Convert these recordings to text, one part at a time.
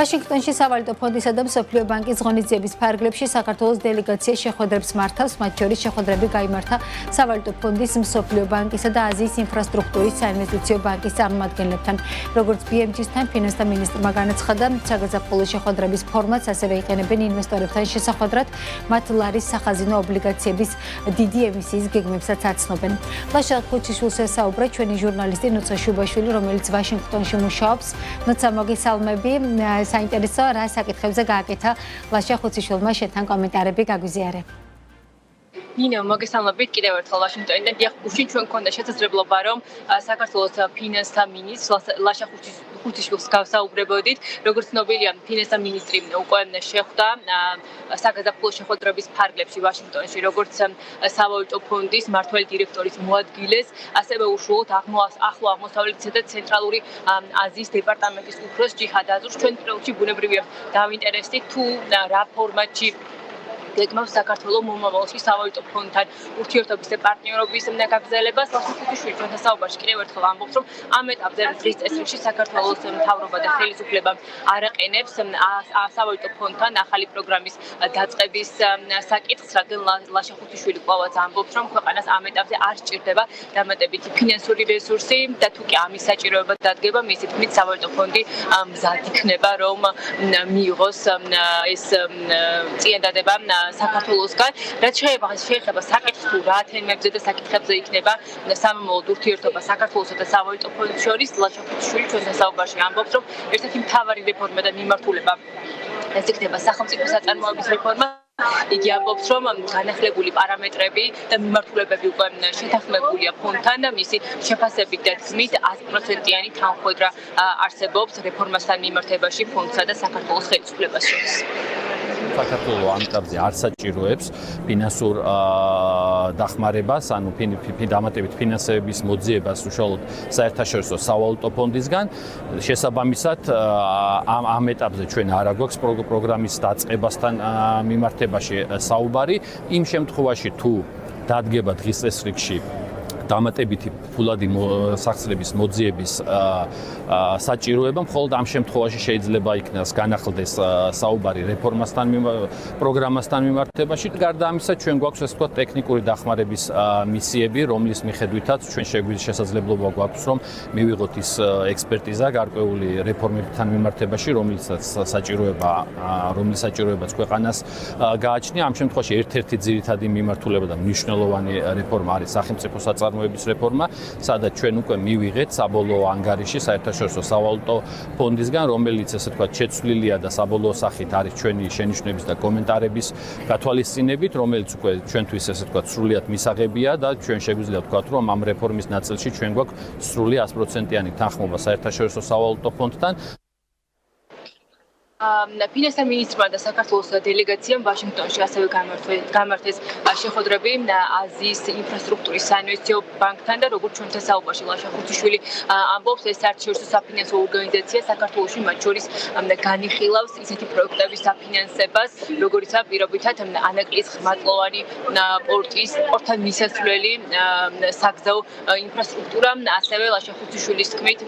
ვაშინგტონში სავალუტო ფონდისა და მსოფლიო ბანკის ღონისძიების ფარგლებში საქართველოს დელეგაცია შეხვედრებს მართავს, მათ შორის შეხვედრები გაიმართა სავალუტო ფონდის, მსოფლიო ბანკისა და აზიის ინფრასტრუქტურის საინვესტიციო ბანკის წარმომადგენლებთან. როგორც BMG-თან ფინანსთა მინისტრმა განაცხადა, საგაზაფხულო შეხვედრების ფორმატს ასევე იყენებენ ინვესტორებთან შესახვედრად, მათ ლარის სახაზინო ობლიგაციების დიდი ემისიის გეგმებსაც აცნობენ. ლაშა ხუციშვილს ესაუბრა ჩვენი ჟურნალისტი ნუცა შუბაშვილი, რომელიც ვაშინგტონში მუშაობს. ნუცა, მოგესალმები. საინტერესო რა საკითხებზე გააკეთა ლაშა ხუციშვილმა, შენთან კომენტარები გაგვიზიარე. ნინო, მოგესალმებით კიდევ ერთხელ ვაშინგტონიდან. დიახ, გუშინ ჩვენ გქონდა შესაძლებლობა, რომ საქართველოს ფინანსთა მინისტრს ლაშა ხუციშვილს გავსაუბრებოდით. როგორც ცნობილია, ფინანსთა მინისტრი უკვე შეხვდა საგაზაფხულო შეხვედრების ფარგლებში ვაშინგტონში, როგორც სავალუტო ფონდის მმართველი დირექტორის მოადგილეს, ასევე უშუალოდ ახლო აღმოსავლეთისა და ცენტრალური აზიის დეპარტამენტის უფროს ჯიჰად აზურს. ჩვენ პროექტში ბუნებრივია დავინტერესდით თუ რა ფორმატში გეგმავს საქართველოს მომავალში სავალუტო ფონდთან ურთიერთობის და პარტნიორობის გაგრძელებას. ლაშა ხუციშვილი ჩვენთან საუბარში კიდევ ერთხელ ამბობს, რომ ამ ეტაპზე დღის წესრიგში საქართველოს მთავრობა და ხელისუფლება არ აყენებს სავალუტო ფონდთან ახალი პროგრამის დაწყების საკითხს, რადგან ლაშა ხუციშვილი კვლავაც ამბობს, რომ ქვეყანას ამ ეტაპზე არ სჭირდება დამატებითი ფინანსური რესურსი და თუ კი ამის საჭიროება დადგება, მისი თქმით სავალუტო ფონდი მზად იქნება, რომ მიიღოს ეს წიადადება საქართველოსგან. რაც შეეხება საკითხს თუ რა თემებზე და საკითხებზე იქნება სამომავლოდ ურთიერთობა საქართველოსა და სავალუტო ფონდს შორის, ლაშა ხუციშვილი ჩვენთან საუბარში ამბობს, რომ ერთ-ერთი მთავარი რეფორმა და მიმართულება ეს იქნება სახელმწიფო საწარმოების რეფორმა. იგი ამბობს, რომ განახლებული პარამეტრები და მიმართულებები უკვე შეთანხმებულია ფონდთან და მისი შეფასებით და თქმით 100%-იანი თანხმოედრა არსებობს რეფორმასთან მიმართებაში ფონდსა და საქართველოს ხელისუფლებას შორის. საქართველოს ამ ეტაპზე არ საჭიროებს ფინანსურ დახმარებას, ანუ დამატებით ფინანსების მოძიებას უშუალოდ საერთაშორისო სავალუტო ფონდისგან. შესაბამისად, ამ ეტაპზე ჩვენ არ აგვაქვს პროგრამის დაწყებასთან მიმართებაში საუბარი. იმ შემთხვევაში, თუ დადგება დღის წესრიგში დამატებითი ფულადი სახსრების მოძიების საჭიროება, მხოლოდ ამ შემთხვევაში შეიძლება იქნას განახლდეს საუბარი რეფორმასთან პროგრამასთან მიმართებაში. გარდა ამისა, ჩვენ გვაქვს ასე ვთქვათ ტექნიკური დახმარების მისიები, რომლის მიხედვითაც ჩვენ შესაძლებლობა გვაქვს, რომ მივიღოთ ის ექსპერტიზა გარკვეული რეფორმებთან მიმართებაში, რომლის საჭიროებაც ქვეყანას გააჩნია. ამ შემთხვევაში ერთ-ერთი ძირითადი მიმართულება და მნიშვნელოვანი რეფორმა არის სახელმწიფო საწარმოების რეფორმა, სადაც ჩვენ უკვე მივიღეთ საბოლოო ანგარიში საერთაშორისო სავალუტო ფონდისგან, რომელიც ასე ვთქვათ შეცვლილია და საბოლოო სახით არის ჩვენი შენიშვნების და კომენტარების გათვალისწინებით, რომელიც უკვე ჩვენთვის ასე ვთქვათ სრულიად მისაღებია და ჩვენ შეგვიძლია ვთქვათ, რომ ამ რეფორმის ნაწილში ჩვენ გვაქვს სრული 100%-იანი თანხმობა საერთაშორისო სავალუტო ფონდთან. ფინანსთა მინისტრმა და საქართველოს დელეგაციამ ვაშინგტონში ასევე გამართეს შეხვედრები აზიის ინფრასტრუქტურის საინვესტიციო ბანკთან და როგორც ჩვენთან საუბარში ლაშა ხუციშვილი ამბობს, ეს საერთაშორისო საფინანსო ორგანიზაცია საქართველოში მათ შორის განიხილავს ისეთი პროექტების საფინანსებას, როგორიცაა პირობითად ანაკლის ღრმატლოვანი პორტთან მისასვლელი საგზაო ინფრასტრუქტურა. ასევე ლაშა ხუციშვილის თქმით,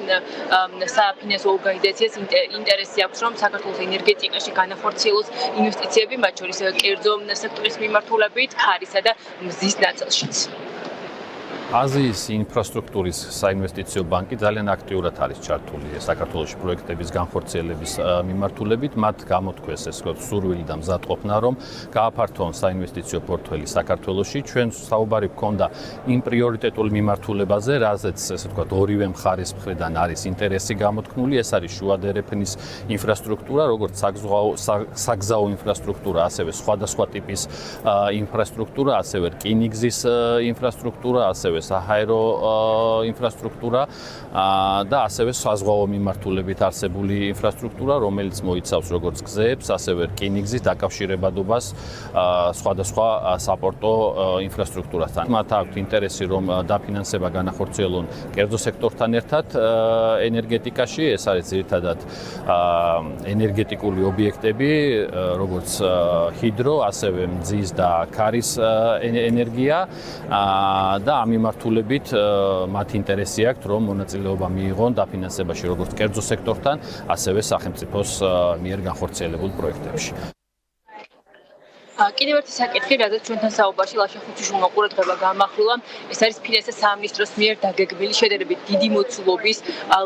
საფინანსო ორგანიზაციას ინტერესი აქვს, რომ საქართველოს ენერგეტიკაში განახორციელოს ინვესტიციები, მათ შორის კერძო სექტორის მიმართულებით, ხარისა და მზის ნაწილშიც. აზიის ინფრასტრუქტურის საინვესტიციო ბანკი ძალიან აქტიურად არის ჩართული საქართველოში პროექტების განხორციელების მიმართულებით. მათ გამოთქვეს ეს ვთქვათ სურვილი და მზადყოფნა, რომ გააფართოონ საინვესტიციო პორტფელი საქართველოში. ჩვენ საუბარი გქონდა იმ პრიორიტეტულ მიმართულებაზე, რაზეც ესე ვთქვათ ორივე მხარის მხრიდან არის ინტერესი გამოთქმული. ეს არის შუადერეფნის ინფრასტრუქტურა, როგორც საგზაო ინფრასტრუქტურა, ასევე სხვადასხვა ტიპის ინფრასტრუქტურა, ასევე რკინიგზის ინფრასტრუქტურა, ასევე საჰაერო ინფრასტრუქტურა და ასევე საზღვაო მიმართულებით არსებული ინფრასტრუქტურა, რომელიც მოიცავს როგორც გზებს, ასევე რკინიგზის დაკავშირებადობას სხვადასხვა საპორტო ინფრასტრუქტურასთან. მათ აქვთ ინტერესი, რომ დაფინანსება განახორციელონ კერძო სექტორთან ერთად ენერგეტიკაში. ეს არის ძირითადად ენერგეტიკული ობიექტები, როგორც ჰიდრო, ასევე მზის და ქარის ენერგია და ამ მიმართულებით მათ ინტერესი აქვთ, რომ მონაწილეობა მიიღონ დაფინანსებაში როგორც კერძო სექტორთან, ასევე სახელმწიფოს მიერ განხორციელებულ პროექტებში. კიდევ ერთი საკითხი, რადგან ჩვენთან საუბარში ლაშა ხუთიშვილმა ყურადღება გამახვილა, ეს არის ფინანსთა სამინისტროს მიერ დაგეგმილი შედარებით დიდი მოცულობის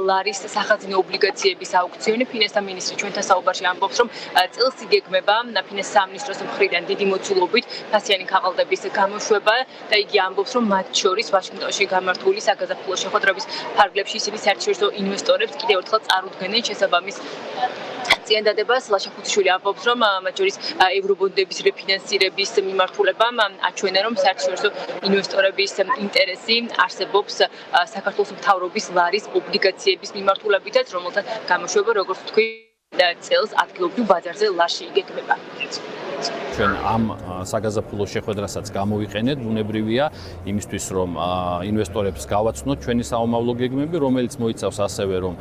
ლარის სახაზინო ობლიგაციების აუქციონი. ფინანსთა მინისტრი ჩვენთან საუბარში ამბობს, რომ წელს იგეგმება ფინანსთა სამინისტროს მხრიდან დიდი მოცულობით ფასიანი ქაღალდების გამოშვება და იგი ამბობს, რომ მათ შორის ვაშინგტონში გამართული საგაზაფხულო შეხვედრების ფარგლებში ისინი საერთაშორისო ინვესტორებს კიდევ ერთხელ წარუდგენენ შესაბამის წიანდადებას. ლაშა ხუთიშვილი ამბობს, რომ მათ შორის ევრობონდების რეფინანსირების მიმართულებამ აჩვენა, რომ საერთაშორისო ინვესტორების ინტერესი არსებობს საქართველოს მთავრობის ლარის ობლიგაციების მიმართულებითაც, რომელთა გამოშვება, როგორც თქვი, წელს ადგილობრივ ბაზარზე ლარში იგეგმება. ჩვენ ამ საგაზაფხულო შეხვედრასაც გამოვიყენეთ, ბუნებრივია იმისთვის, რომ ინვესტორებს გავაცნოთ ჩვენი საომავლო გეგმები, რომელიც მოიცავს ასევე, რომ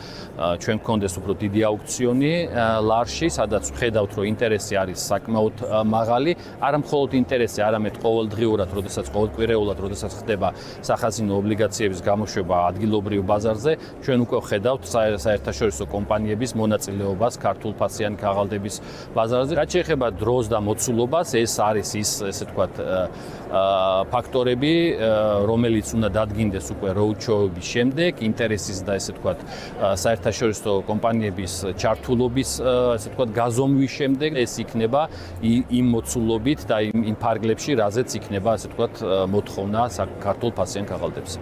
ჩვენ გქონდეს უფრო დიდი აუქციონი ლარში, სადაც ვხედავთ, რომ ინტერესი არის საკმაოდ მაღალი, არა მხოლოდ ინტერესი, არამედ ყოველდღიურად, ყოველკვირეულად, როდესაც ხდება სახაზინო ობლიგაციების გამოშვება ადგილობრივ ბაზარზე, ჩვენ უკვე ვხედავთ საერთაშორისო კომპანიების მონაწილეობას ქართულ ფასიანი ქაღალდების ბაზარზე. რაც შეეხება დროს და მოცულობას, ეს არის ის, ესე ვთქვათ, ფაქტორები, რომელიც უნდა დადგინდეს უკვე roadshow-ების შემდეგ, ინტერესის და ესე ვთქვათ, საერთაშორისო კომპანიების ჩართულობის, ესე ვთქვათ, გაზომვის შემდეგ, ეს იქნება იმ მოცულობით და იმ ფარგლებში, რაზეც იქნება, ესე ვთქვათ, მოთხოვნა ქართულ ფასიან ქაღალდებზე.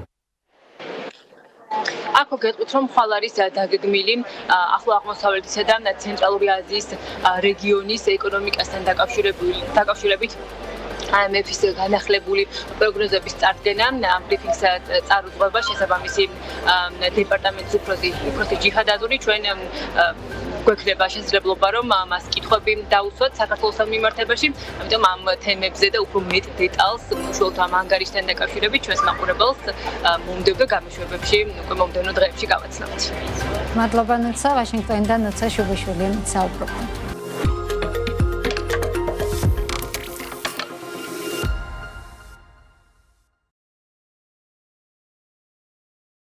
აქ გეტყვით, რომ ხვალ არის დაგეგმილი ახლო აღმოსავლეთისა და ცენტრალური აზიის რეგიონის ეკონომიკასთან დაკავშირებით IMF-ის განახლებული პროგნოზების წარდგენა, ბრიფინგს წარუძღვება შესაბამისი დეპარტამენტის უფროსი ჯიჰადაზური. ჩვენ გვექნება შესაძლებლობა, რომ მას კითხვები დავუსვათ საქართველოსთან მიმართებაში, ამიტომ ამ თემებზე და უფრო მეტ დეტალს უშუალოდ ამ ანგარიშთან დაკავშირებით ჩვენს მაყურებელს მომდევნო გამოშვებებში, უკვე მომდევნო დღეებში გავაცნობთ. მადლობა ნოცა, ვაშინგტონიდან ნოცა შუბიშვილი საუბრობდა.